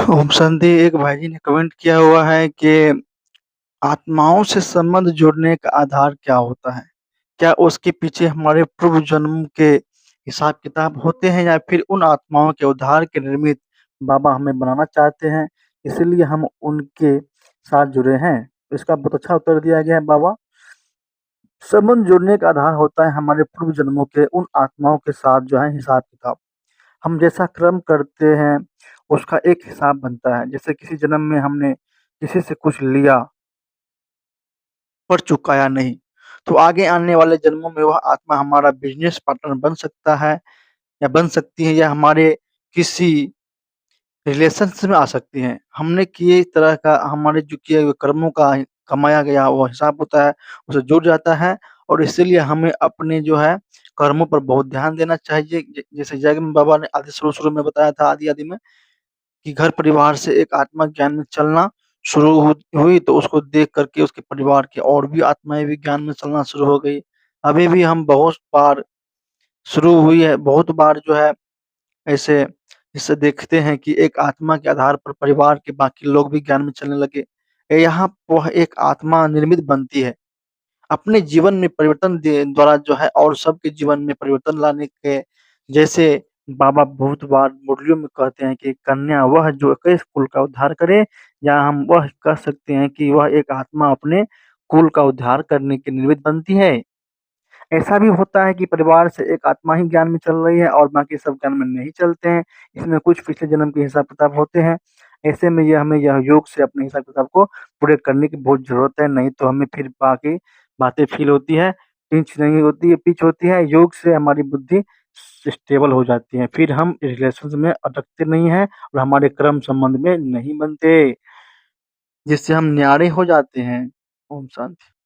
ओम शांति। एक भाई जी ने कमेंट किया हुआ है कि आत्माओं से संबंध जोड़ने का आधार क्या होता है? क्या उसके पीछे हमारे पूर्व जन्म के हिसाब किताब होते हैं या फिर उन आत्माओं के उद्धार के निमित्त बाबा हमें बनाना चाहते हैं, इसीलिए हम उनके साथ जुड़े हैं? तो इसका बहुत अच्छा उत्तर दिया गया है बाबा। संबंध जोड़ने का आधार होता है हमारे पूर्व जन्मों के उन आत्माओं के साथ जो है हिसाब किताब। हम जैसा कर्म करते हैं उसका एक हिसाब बनता है। जैसे किसी जन्म में हमने किसी से कुछ लिया पर चुकाया नहीं, तो आगे आने वाले जन्मों में वह आत्मा हमारा बिजनेस पार्टनर बन सकता है या बन सकती है, या हमारे किसी रिलेशंस में आ सकती हैं। हमने किए तरह का हमारे जो किए हुए कर्मों का कमाया गया वो हिसाब होता है, उसे जुड़ जाता है। और इसीलिए हमें अपने जो है कर्मों पर बहुत ध्यान देना चाहिए। जैसे जगन बाबा ने आदि शुरू-शुरू में बताया था, आदि-आदि में, कि घर परिवार से एक आत्मा ज्ञान में चलना शुरू हुई तो उसको देख करके उसके परिवार की और भी आत्माएँ भी ज्ञान में चलना शुरू हो गई। अभी भी हम बहुत बार शुरू हुई है, बहुत बार जो है ऐसे इसे देखते हैं कि एक आत्मा के आधार पर परिवार के बाकी लोग भी ज्ञान में चलने लगे। यहाँ वह एक आत्मा निर्मित बनती है। अपने जीवन में परिवर्तन दे द्वारा जो है और सबके जीवन में परिवर्तन लाने के, जैसे बाबा बहुत बार मुरलियों में कहते हैं कि कन्या वह जो 21 कुल का उद्धार करे, या हम वह कह सकते हैं कि वह एक आत्मा अपने कुल का उद्धार करने के निमित्त बनती है। ऐसा भी होता है कि परिवार से एक आत्मा ही ज्ञान में चल रही है और बाकी सब ज्ञान में नहीं चलते हैं। इसमें कुछ पिछले जन्म के हिसाब-किताब होते हैं। ऐसे में ये हमें यह योग से अपने हिसाब-किताब को पूरे करने की बहुत ज़रूरत है, नहीं तो हमें फिर बाकी बातें फ़ील होती है, पिंच नहीं होती है, पिच होती है। योग से हमारी बुद्धि स्टेबल हो जाती है, फिर हम रिलेशंस में अटकते नहीं हैं और हमारे कर्म संबंध में नहीं बनते, जिससे हम न्यारे हो जाते हैं। ओम शांति।